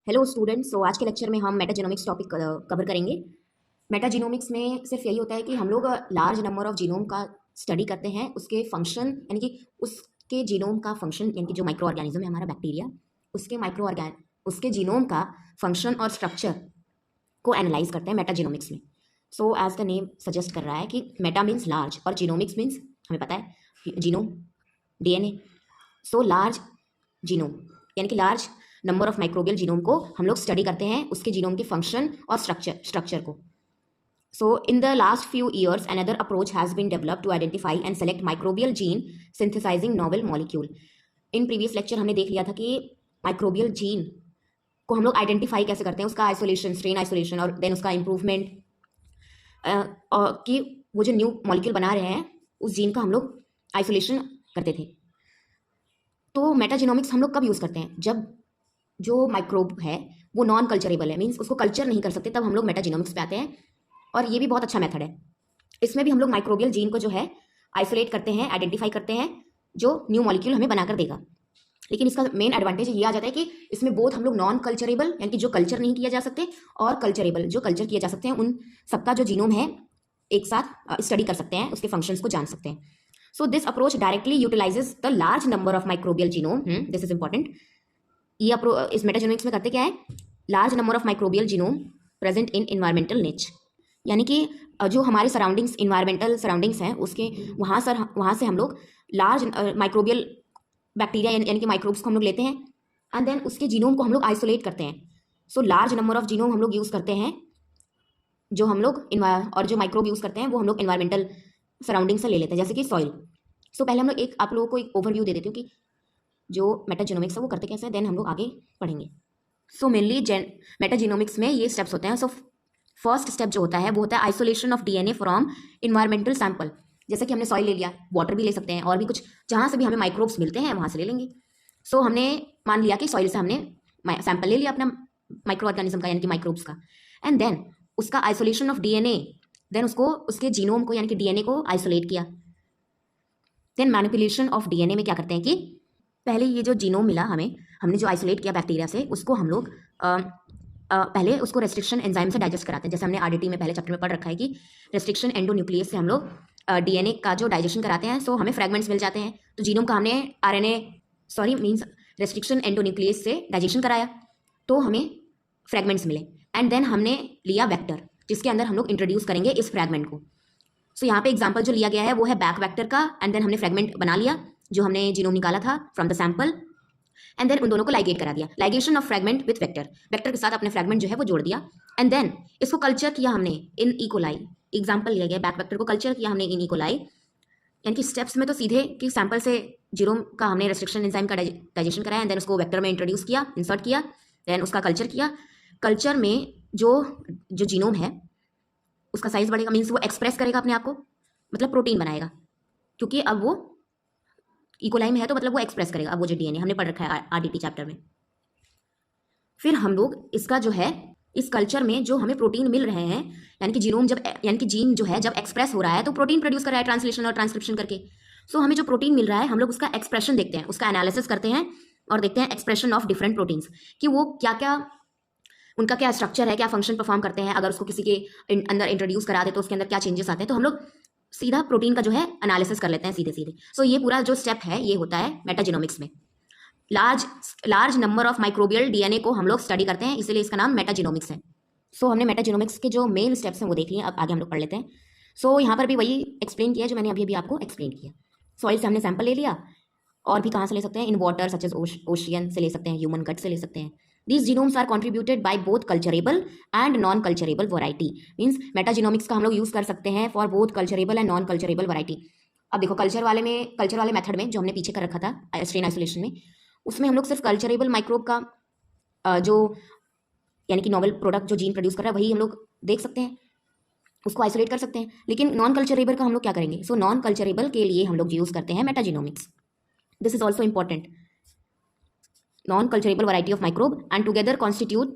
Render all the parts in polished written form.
Hello students. सो आज के lecture में हम मेटाजेनोमिक्स टॉपिक कवर करेंगे। मेटाजेनोमिक्स में सिर्फ यही होता है कि हम लोग लार्ज नंबर ऑफ जीनोम का स्टडी करते हैं, उसके फंक्शन यानी कि उसके जीनोम का फंक्शन यानी कि जो माइक्रो ऑर्गेनिज्म है हमारा बैक्टीरिया, उसके जीनोम का फंक्शन और स्ट्रक्चर को एनालाइज करते हैं मेटाजेनोमिक्स में। So as the name suggest कर रहा है कि मेटा मीन्स लार्ज और जीनोमिक्स मीन्स हमें पता है genome DNA. So large genome यानी कि large number of microbial genome को हम लोग स्टडी करते हैं, उसके जीनोम के फंक्शन और स्ट्रक्चर को। So in the last few years another approach has been developed to identify and select microbial gene synthesising novel molecule. In previous lecture हमने देख लिया था कि माइक्रोबियल जीन को हम लोग आइडेंटिफाई कैसे करते हैं, उसका आइसोलेशन, स्ट्रेन आइसोलेशन और देन उसका इम्प्रूवमेंट, कि वो जो न्यू मॉलिक्यूल बना रहे हैं उस जीन का हम लोग आइसोलेशन करते थे। तो मेटाजेनोमिक्स हम लोग कब यूज़ करते हैं? जब जो माइक्रोब है वो नॉन कल्चरेबल है, मीन्स उसको कल्चर नहीं कर सकते, तब हम लोग मेटाजेनोमिक्स पे आते हैं। और ये भी बहुत अच्छा मेथड है। इसमें भी हम लोग माइक्रोबियल जीन को जो है आइसोलेट करते हैं, आइडेंटिफाई करते हैं, जो न्यू मॉलिक्यूल हमें बनाकर देगा। लेकिन इसका मेन एडवांटेज ये आ जाता है कि इसमें बोथ हम लोग नॉन कल्चरेबल यानी कि जो कल्चर नहीं किया जा सकते, और कल्चरेबल जो कल्चर किया जा सकते हैं, उन सबका जो जीनोम है एक साथ स्टडी कर सकते हैं, उसके फंक्शंस को जान सकते हैं। So this approach directly utilises the large number of microbial genome. This is important. ये इस मेटाजेनोमिक्स में करते क्या है? Large number of microbial genome present in environmental निच, यानी कि जो हमारे सराउंडिंग्स, इन्वायरमेंटल सराउंडिंग्स हैं उसके वहाँ से हम लोग लार्ज माइक्रोबियल बैक्टीरिया यानी कि माइक्रोब्स को हम लोग लेते हैं, एंड देन उसके जीनोम को हम लोग आइसोलेट करते हैं। So large number of genome हम लोग यूज़ करते हैं, जो हम लोग और जो माइक्रोब यूज़ करते हैं वो हम लोग इन्वायरमेंटल सराउंडिंग से ले लेते हैं, जैसे कि सॉइल। सो पहले हम लोग आप लोगों को एक ओवरव्यू दे देती हूँ कि जो मेटाजेनोमिक्स है वो करते कैसे हैं, देन हम लोग आगे पढ़ेंगे। सो मेनली मेटाजेनोमिक्स में ये स्टेप्स होते हैं। सो फर्स्ट स्टेप जो होता है वो होता है isolation of DNA from environmental sample. जैसे कि हमने सॉइल ले लिया, वाटर भी ले सकते हैं, और भी कुछ जहाँ से भी हमें माइक्रोब्स मिलते हैं वहाँ से ले लेंगे। सो हमने मान लिया कि सॉइल से हमने सैंपल ले लिया अपना माइक्रो ऑर्गेनिज्म का यानी कि माइक्रोब्स का, एंड देन उसका आइसोलेशन ऑफ डीएनए, देन उसको उसके जीनोम को यानी कि डीएनए को आइसोलेट किया। देन मैनिपुलेशन ऑफ डीएनए में क्या करते हैं कि पहले ये जो जीनोम मिला हमें, हमने जो आइसोलेट किया बैक्टीरिया से, उसको हम लोग पहले उसको रेस्ट्रिक्शन एंजाइम से डाइजेस्ट कराते हैं। जैसे हमने आरडीटी में पहले चैप्टर में पढ़ रखा है कि रेस्ट्रिक्शन एंडोन्यूक्लियस से हम लोग डीएनए का जो डाइजेशन कराते हैं, सो हमें फ्रेगमेंट्स मिल जाते हैं। तो जीनोम का हमने मीन्स रेस्ट्रिक्शन एंडोन्यूक्लियस से डाइजेशन कराया तो हमें फ्रेगमेंट्स मिले, एंड देन हमने लिया वेक्टर जिसके अंदर हम लोग इंट्रोड्यूस करेंगे इस फ्रेगमेंट को। सो यहाँ पे एग्जाम्पल जो लिया गया है वो है बैक वेक्टर का, एंड देन हमने फ्रेगमेंट बना लिया जो हमने जीनोम निकाला था from the sample, and then उन दोनों को लाइगेट करा दिया। Ligation of fragment with vector, vector के साथ अपने फ्रेगमेंट जो है वो जोड़ दिया, एंड देन इसको कल्चर किया हमने इन इकोलाई। एग्जाम्पल लिया गया बैक वेक्टर को कल्चर किया हमने इन इकोलाई, यानी कि स्टेप्स में तो सीधे कि सैंपल से जीनोम का हमने रेस्ट्रिक्शन एंजाइम का डाइजेशन कराया, एंड देन उसको वेक्टर में इंट्रोड्यूस किया, इंसर्ट किया, देन उसका कल्चर किया। कल्चर में जो जो जीनोम है उसका साइज बढ़ेगा, मीन्स वो एक्सप्रेस करेगा अपने आप को, मतलब प्रोटीन बनाएगा, क्योंकि अब वो इकोलाई में है तो मतलब वो एक्सप्रेस करेगा। अब वो जो डीएनए हमने पढ़ रखा है आरडीटी चैप्टर में। फिर हम लोग इसका जो है इस कल्चर में जो हमें प्रोटीन मिल रहे हैं, यानी कि जीनोम जब यानी कि जीन जो है जब एक्सप्रेस हो रहा है तो प्रोटीन प्रोड्यूस कर रहा है ट्रांसलेशन और ट्रांसक्रिप्शन करके। सो हमें जो प्रोटीन मिल रहा है हम लोग उसका एक्सप्रेशन देखते हैं, उसका एनालिसिस करते हैं और देखते हैं एक्सप्रेशन ऑफ डिफरेंट प्रोटीन्स कि वो क्या क्या, उनका क्या स्ट्रक्चर है, क्या फंक्शन परफॉर्म करते हैं। अगर उसको किसी के अंदर इंट्रोड्यूस करा दे तो उसके अंदर क्या चेंजेस आते हैं, तो हम लोग सीधा प्रोटीन का जो है एनालिसिस कर लेते हैं सीधे सीधे। सो ये पूरा जो स्टेप है ये होता है मेटाजेनोमिक्स में। Large number of microbial DNA को हम लोग स्टडी करते हैं, इसीलिए इसका नाम मेटाजेनोमिक्स है। सो हमने मेटाजेनोमिक्स के जो मेन स्टेप्स हैं वो देख लिए, अब आगे हम लोग पढ़ लेते हैं। सो यहाँ पर भी वही एक्सप्लेन किया जो मैंने अभी अभी आपको एक्सप्लेन किया। सॉइल से हमने सैंपल ले लिया, और भी कहाँ से ले सकते हैं? In water such as ocean से ले सकते हैं, ह्यूमन गट से ले सकते हैं। These genomes are contributed by both culturable and non-culturable variety. Means मेटाजेनोमिक्स का हम लोग यूज़ कर सकते हैं for both culturable and non culturable variety. अब देखो कल्चर वाले मेथड में जो हमने पीछे कर रखा था स्ट्रेन आइसोलेशन में, उसमें हम लोग सिर्फ कल्चरेबल माइक्रोब का जो यानी कि नॉवल प्रोडक्ट जो जीन प्रोड्यूस कर रहा है वही हम लोग देख सकते हैं, उसको आइसोलेट कर सकते हैं। लेकिन नॉन कल्चरेबल का हम लोग क्या करेंगे? सो नॉन कल्चरेबल के लिए हम लोग यूज़ करते हैं metagenomics. This is also important. non-culturable variety of microbe and together constitute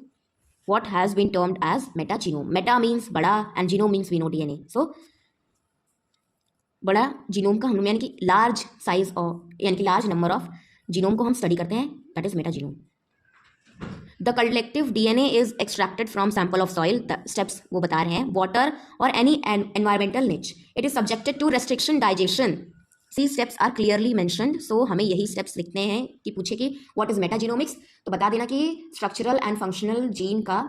what has been termed as metagenome. Meta means बड़ा and genome means we know DNA. So बड़ा genome का हम यानी कि लार्ज साइज और यानी कि लार्ज नंबर ऑफ जीनोम को हम स्टडी करते हैं, that is metagenome. The collective DNA is extracted from sample of soil, steps वो बता रहे हैं, वाटर और any environmental niche, it is subjected to restriction digestion, see steps are clearly mentioned. So हमें यही स्टेप्स लिखने हैं कि पूछे कि व्हाट इज मेटाजीनोमिक्स, तो बता देना कि स्ट्रक्चरल एंड फंक्शनल जीन का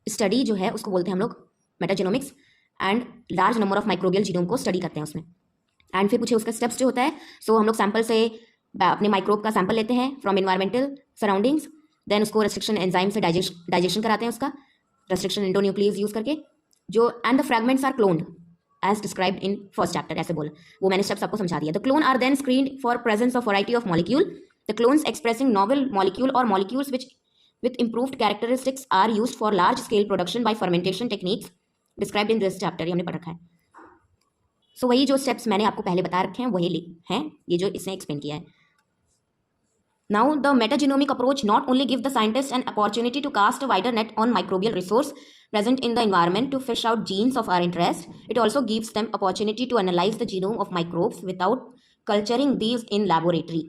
स्टडी जो है उसको बोलते हैं हम लोग metagenomics, and large number of microbial genome को स्टडी करते हैं उसमें। एंड फिर पूछे उसका स्टेप्स जो होता है, सो हम लोग सैंपल से अपने माइक्रोब का सैंपल लेते हैं फ्रॉम इन्वायरमेंटल सराउंडिंग्स, देन उसको रेस्ट्रिक्शन एंजाइम से डाइजेशन कराते हैं उसका, रेस्ट्रिक्शन एंडोन्यूक्लियस यूज करके जो, and the fragments are cloned as described in first chapter, ऐसे बोला वो मैंने स्टेप्स आपको समझा दिया। The clone are then screened for presence of variety of molecule, the clones expressing novel molecule or molecules which with improved characteristics are used for large scale production by fermentation techniques described in this chapter, ये हमने पढ़ रखा है। सो वही जो steps मैंने आपको पहले बता रखे हैं वही हैं ये जो इसने एक्सप्लेन किया है। Now the metagenomic approach not only gives the scientist an opportunity to cast a wider net on microbial resource present in the environment to fish out genes of our interest, it also gives them opportunity to analyze the genome of microbes without culturing these in laboratory।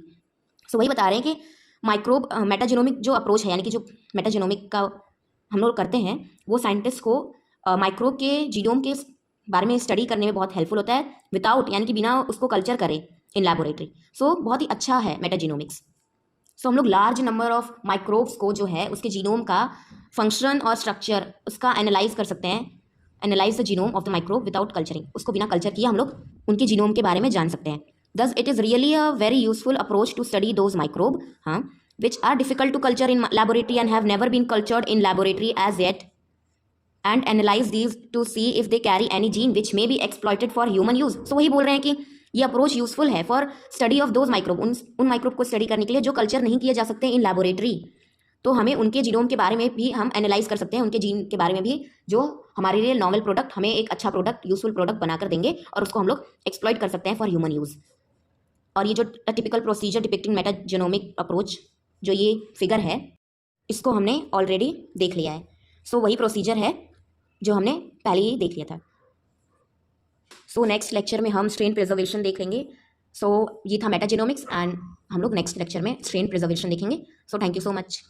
सो वही बता रहे हैं कि microbe मेटाजीनोमिक जो approach है, यानी कि जो मेटाजीनोमिक का हम लोग करते हैं वो साइंटिस्ट को माइक्रोब के जीनोम के बारे में स्टडी करने में बहुत हेल्पफुल होता है, विदाउट यानी कि बिना उसको कल्चर करे इन लैबोरेटरी। सो बहुत ही अच्छा है मेटाजीनोमिक्स। सो हम लोग लार्ज नंबर ऑफ माइक्रोब्स को जो है उसके जीनोम का फंक्शन और स्ट्रक्चर उसका एनालाइज कर सकते हैं, analyse the genome of the microbe without culturing, उसको बिना कल्चर किए हम लोग उनके जीनोम के बारे में जान सकते हैं। Thus, it is really a very useful approach to study those microbe, which are difficult to culture in laboratory and have never been cultured in laboratory as yet, and analyze these to see if they carry any gene which may be exploited for human use। So वही बोल रहे हैं कि ये approach useful है for study of those microbe, उन microbe को study करने के लिए जो कल्चर नहीं किए जा सकते इन लैबोरेटरी। तो हमें उनके जीनोम के बारे में भी हम एनालाइज कर सकते हैं, उनके जीन के बारे में भी, जो हमारे लिए नॉवल प्रोडक्ट, हमें एक अच्छा प्रोडक्ट, यूजफुल प्रोडक्ट बनाकर देंगे और उसको हम लोग एक्सप्लॉइट कर सकते हैं फॉर ह्यूमन यूज़। और ये जो टिपिकल प्रोसीजर डिपिक्टिंग मेटाजेनोमिक अप्रोच जो ये फिगर है इसको हमने ऑलरेडी देख लिया है। सो वही प्रोसीजर है जो हमने पहले ही देख लिया था। सो नेक्स्ट लेक्चर में हम स्ट्रेन प्रिजर्वेशन देखेंगे। सो ये था मेटाजेनोमिक्स एंड हम लोग नेक्स्ट लेक्चर में स्ट्रेन प्रिजर्वेशन देखेंगे। So thank you so much.